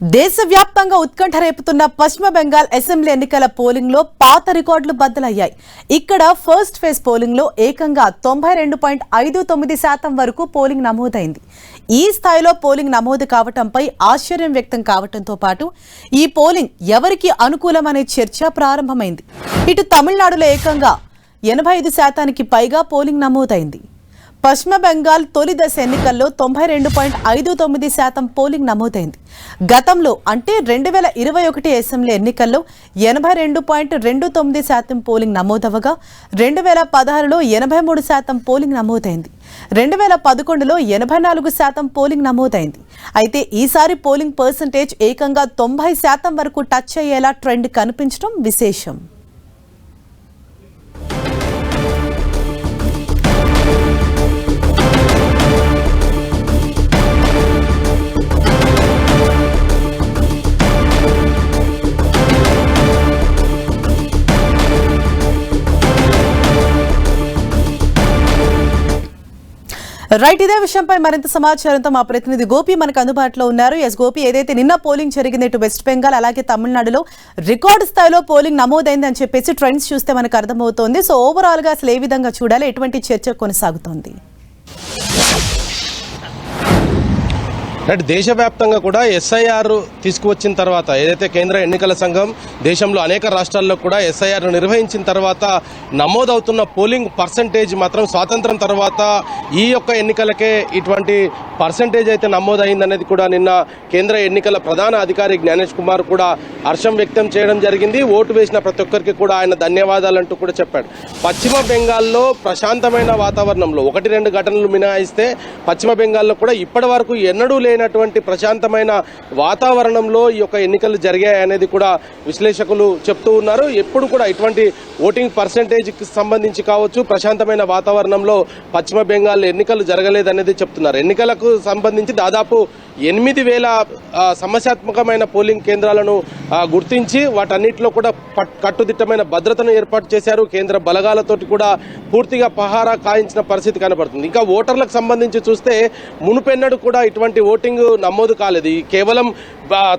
దేశవ్యాప్తంగా ఉత్కంఠ రేపుతున్న పశ్చిమ బెంగాల్ అసెంబ్లీ ఎన్నికల పోలింగ్ లో పాత రికార్డులు బద్దలయ్యాయి. ఇక్కడ ఫస్ట్ ఫేజ్ పోలింగ్ లో ఏకంగా 92.59% వరకు పోలింగ్ నమోదైంది. ఈ స్థాయిలో పోలింగ్ నమోదు కావటంపై ఆశ్చర్యం వ్యక్తం కావటంతో పాటు ఈ పోలింగ్ ఎవరికి అనుకూలమనే చర్చ ప్రారంభమైంది. ఇటు తమిళనాడులో ఏకంగా 85% పైగా పోలింగ్ నమోదైంది. పశ్చిమ బెంగాల్ తొలి దశ ఎన్నికల్లో 92.59% పోలింగ్ నమోదైంది. గతంలో అంటే 2021 అసెంబ్లీ ఎన్నికల్లో 82.29% పోలింగ్ నమోదవగా 2016లో 83% పోలింగ్ నమోదైంది. 2011లో 84% పోలింగ్ నమోదైంది. అయితే ఈసారి పోలింగ్ పర్సంటేజ్ ఏకంగా 90% వరకు టచ్ అయ్యేలా ట్రెండ్ కనిపించడం విశేషం. రైట్, ఇదే విషయంపై మరింత సమాచారంతో మా ప్రతినిధి గోపి మనకు అందుబాటులో ఉన్నారు. ఎస్ గోపి, ఏదైతే నిన్న పోలింగ్ జరిగింది ఇటు వెస్ట్ బెంగాల్ అలాగే తమిళనాడులో రికార్డు స్థాయిలో పోలింగ్ నమోదైంది అని చెప్పేసి ట్రెండ్స్ చూస్తే మనకు అర్థమవుతోంది. సో ఓవరాల్ గా అసలు ఏ విధంగా చూడాలి, ఎటువంటి చర్చ కొనసాగుతోంది? దేశవ్యాప్తంగా కూడా ఎస్ఐఆర్ తీసుకువచ్చిన తర్వాత ఏదైతే కేంద్ర ఎన్నికల సంఘం దేశంలో అనేక రాష్ట్రాల్లో కూడా ఎస్ఐఆర్ నిర్వహించిన తర్వాత నమోదవుతున్న పోలింగ్ పర్సంటేజ్ మాత్రం స్వాతంత్రం తర్వాత ఈ యొక్క ఎన్నికలకే ఇటువంటి పర్సంటేజ్ అయితే నమోదైందనేది కూడా నిన్న కేంద్ర ఎన్నికల ప్రధాన అధికారి జ్ఞానేష్ కుమార్ కూడా హర్షం వ్యక్తం చేయడం జరిగింది. ఓటు వేసిన ప్రతి ఒక్కరికి కూడా ఆయన ధన్యవాదాలంటూ కూడా చెప్పాడు. పశ్చిమ బెంగాల్లో ప్రశాంతమైన వాతావరణంలో 1-2 ఘటనలు మినహాయిస్తే పశ్చిమ బెంగాల్లో కూడా ఇప్పటి వరకు ఎన్నడూ లేనటువంటి ప్రశాంతమైన వాతావరణంలో ఈ యొక్క ఎన్నికలు జరిగాయి అనేది కూడా విశ్లేషకులు చెప్తూ ఉన్నారు. ఎప్పుడు కూడా ఇటువంటి ఓటింగ్ పర్సంటేజ్కి సంబంధించి కావచ్చు ప్రశాంతమైన వాతావరణంలో పశ్చిమ బెంగాల్ ఎన్నికలు జరగలేదనేది చెప్తున్నారు. ఎన్నికలకు సంబంధించి దాదాపు 8,000 సమస్యాత్మకమైన పోలింగ్ కేంద్రాలను గుర్తించి వాటన్నిటిలో కూడా కట్టుదిట్టమైన భద్రతను ఏర్పాటు చేశారు. కేంద్ర బలగాలతోటి కూడా పూర్తిగా పహారా కాయించిన పరిస్థితి కనబడుతుంది. ఇంకా ఓటర్లకు సంబంధించి చూస్తే మునుపెన్నడూ కూడా ఇటువంటి ఓటింగ్ నమోదు కాలేదు. కేవలం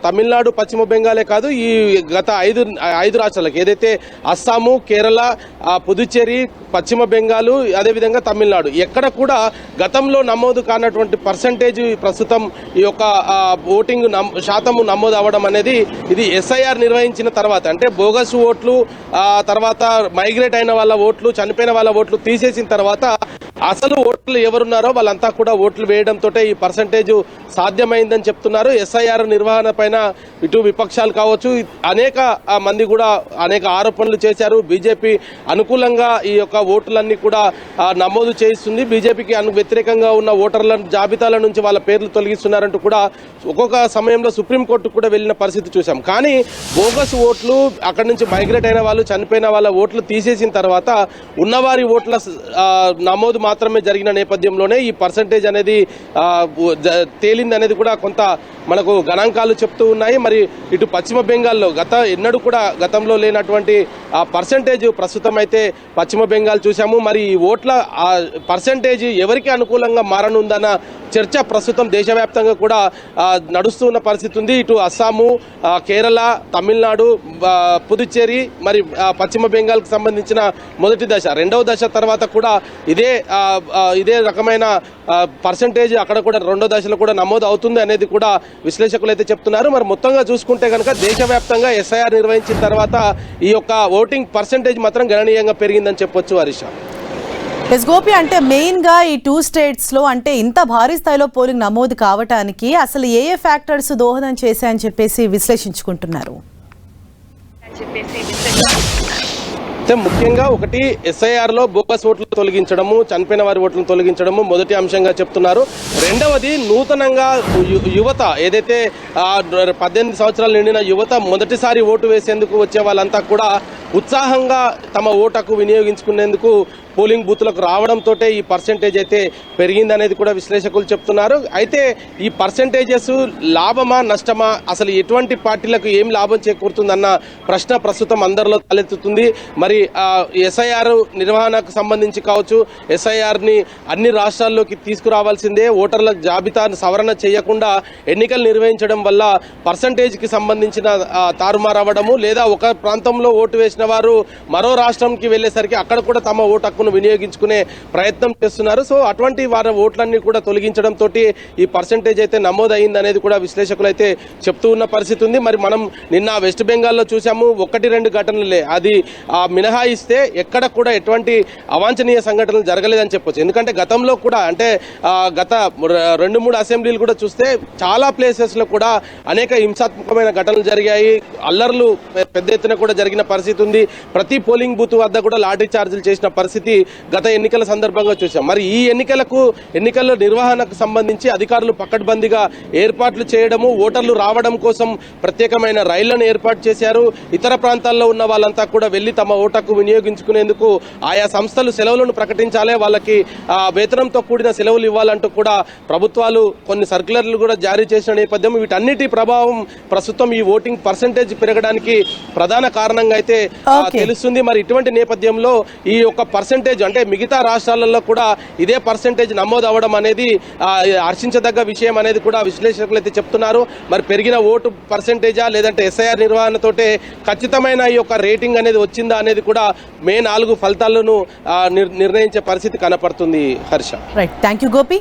తమిళనాడు పశ్చిమ బెంగాలే కాదు, ఈ గత 5 రాష్ట్రాలకు ఏదైతే అస్సాము, కేరళ, పుదుచ్చేరి, పశ్చిమ బెంగాల్, అదేవిధంగా తమిళనాడు ఎక్కడ కూడా గతంలో నమోదు కానటువంటి పర్సంటేజ్ ప్రస్తుతం ఈ యొక్క ఓటింగ్ శాతము నమోదు అవ్వడం అనేది ఇది ఎస్ఐఆర్ నిర్వహించిన తర్వాత, అంటే బోగస్ ఓట్లు, తర్వాత మైగ్రేట్ అయిన వాళ్ళ ఓట్లు, చనిపోయిన వాళ్ళ ఓట్లు తీసేసిన తర్వాత అసలు ఓట్లు ఎవరున్నారో వాళ్ళంతా కూడా ఓట్లు వేయడంతో ఈ పర్సంటేజ్ సాధ్యమైందని చెప్తున్నారు. ఎస్ఐఆర్ నిర్వహణ పైన ఇటు విపక్షాలు కావచ్చు అనేక మంది కూడా అనేక ఆరోపణలు చేశారు. బీజేపీ అనుకూలంగా ఈ యొక్క ఓట్లన్నీ కూడా నమోదు చేయిస్తుంది, బీజేపీకి వ్యతిరేకంగా ఉన్న ఓటర్ల జాబితాల నుంచి వాళ్ళ పేర్లు తొలగిస్తున్నారంటూ కూడా ఒక్కొక్క సమయంలో సుప్రీంకోర్టు కూడా వెళ్ళిన పరిస్థితి చూసాం. కానీ బోగస్ ఓట్లు, అక్కడి నుంచి మైగ్రేట్ అయిన వాళ్ళు, చనిపోయిన వాళ్ళ ఓట్లు తీసేసిన తర్వాత ఉన్నవారి ఓట్ల నమోదు మాత్రమే జరిగిన నేపథ్యంలోనే ఈ పర్సంటేజ్ అనేది తేలింది అనేది కూడా కొంత మనకు గణాంకాలు చెప్తూ ఉన్నాయి. మరి ఇటు పశ్చిమ బెంగాల్లో ఎన్నడూ కూడా గతంలో లేనటువంటి పర్సంటేజ్ ప్రస్తుతం అయితే పశ్చిమ బెంగాల్ చూసాము. మరి ఈ ఓట్ల పర్సంటేజ్ ఎవరికి అనుకూలంగా మారనుందన్న చర్చ ప్రస్తుతం దేశవ్యాప్తంగా కూడా నడుస్తున్న పరిస్థితి ఉంది. ఇటు అస్సాము, కేరళ, తమిళనాడు, పుదుచ్చేరి, మరి పశ్చిమ బెంగాల్కి సంబంధించిన మొదటి దశ, రెండవ దశ తర్వాత కూడా ఇదే రకమైన పర్సంటేజ్ అక్కడ కూడా రెండో దశలో కూడా నమోదు అవుతుంది అనేది కూడా విశ్లేషకులు అయితే చెప్తున్నారు. మరి మొత్తంగా చూసుకుంటే కనుక దేశవ్యాప్తంగా ఎస్ఐఆర్ నిర్వహించిన తర్వాత ఈ యొక్క ఓటింగ్ పర్సంటేజ్ మాత్రం గణనీయంగా పెరిగిందని చెప్పొచ్చు. హరీష్, ఎస్ గోపి, అంటే మెయిన్ గా ఈ 2 స్టేట్స్ లో అంటే ఇంత భారీ స్థాయిలో పోలింగ్ నమోదు కావటానికి అసలు ఏ ఫ్యాక్టర్స్ దోహదం చేశాయని చెప్పేసి విశ్లేషించుకుంటున్నారు? అయితే ముఖ్యంగా ఒకటి ఎస్ఐఆర్లో బోగస్ ఓట్లు తొలగించడము, చనిపోయిన వారి ఓట్లను తొలగించడము మొదటి అంశంగా చెప్తున్నారు. రెండవది నూతనంగా యువత, ఏదైతే 18 సంవత్సరాలు నిండిన యువత మొదటిసారి ఓటు వేసేందుకు వచ్చే వాళ్ళంతా కూడా ఉత్సాహంగా తమ ఓటుకు వినియోగించుకునేందుకు పోలింగ్ బూత్లకు రావడంతో ఈ పర్సెంటేజ్ అయితే పెరిగిందనేది కూడా విశ్లేషకులు చెప్తున్నారు. అయితే ఈ పర్సెంటేజెస్ లాభమా నష్టమా, అసలు ఎటువంటి పార్టీలకు ఏం లాభం చేకూరుతుందన్న ప్రశ్న ప్రస్తుతం అందరిలో తలెత్తుతుంది. మరి ఎస్ఐఆర్ నిర్వహణకు సంబంధించి కావచ్చు, ఎస్ఐఆర్ని అన్ని రాష్ట్రాల్లోకి తీసుకురావాల్సిందే, ఓటర్ల జాబితాను సవరణ చేయకుండా ఎన్నికలు నిర్వహించడం వల్ల పర్సంటేజ్కి సంబంధించిన తారుమారు అవ్వడము, లేదా ఒక ప్రాంతంలో ఓటు వేసిన వారు మరో రాష్ట్రంకి వెళ్లేసరికి అక్కడ కూడా తమ ఓటు హక్కును వినియోగించుకునే ప్రయత్నం చేస్తున్నారు. సో అటువంటి వారి ఓట్లన్నీ కూడా తొలగించడంతో ఈ పర్సంటేజ్ అయితే నమోదైంది అనేది కూడా విశ్లేషకులు అయితే చెప్తూ ఉన్న పరిస్థితి ఉంది. మరి మనం నిన్న వెస్ట్ బెంగాల్లో చూసాము, 1-2 ఘటనలే, అది మినహాయిస్తే ఎక్కడ కూడా ఎటువంటి అవాంఛనీయ సంఘటనలు జరగలేదని చెప్పొచ్చు. ఎందుకంటే గతంలో కూడా అంటే గత 2-3 అసెంబ్లీలు కూడా చూస్తే చాలా ప్లేసెస్ లో కూడా అనేక హింసాత్మకమైన ఘటనలు జరిగాయి, అల్లర్లు పెద్ద ఎత్తున కూడా జరిగిన పరిస్థితి ఉంది. ప్రతి పోలింగ్ బూత్ వద్ద కూడా లాఠీ చార్జీలు చేసిన పరిస్థితి గత ఎన్నికల సందర్భంగా చూసాం. మరి ఈ ఎన్నికల నిర్వహణకు సంబంధించి అధికారులు పకడ్బందీగా ఏర్పాట్లు చేయడము, ఓటర్లు రావడం కోసం ప్రత్యేకమైన రైళ్లను ఏర్పాటు చేశారు. ఇతర ప్రాంతాల్లో ఉన్న వాళ్ళంతా కూడా వెళ్లి తమ ఓటకు వినియోగించుకునేందుకు ఆయా సంస్థలు సెలవులను ప్రకటించాలి, వాళ్ళకి వేతనంతో కూడిన సెలవులు ఇవ్వాలంటూ కూడా ప్రభుత్వాలు కొన్ని సర్క్యులర్లు కూడా జారీ చేసిన నేపథ్యం, వీటన్నిటి ప్రభావం ప్రస్తుతం ఈ ఓటింగ్ పర్సెంటేజ్ పెరగడానికి ప్రధాన కారణంగా అయితే తెలుస్తుంది. మరి ఇటువంటి నేపథ్యంలో ఈ యొక్క పర్సెంటేజ్ అంటే మిగతా రాష్ట్రాలలో కూడా ఇదే పర్సెంటేజ్ నమోదు అవ్వడం అనేది హర్షించదగ్గ విషయం అనేది కూడా విశ్లేషకులు అయితే చెప్తున్నారు. మరి పెరిగిన ఓటు పర్సెంటేజా లేదంటే ఎస్ఐఆర్ నిర్వహణతోటే ఖచ్చితమైన ఈ యొక్క రేటింగ్ అనేది వచ్చిందా అనేది కూడా మే 4 ఫలితాలను నిర్ణయించే పరిస్థితి కనపడుతుంది. Harsha. Right, thank you Gopi.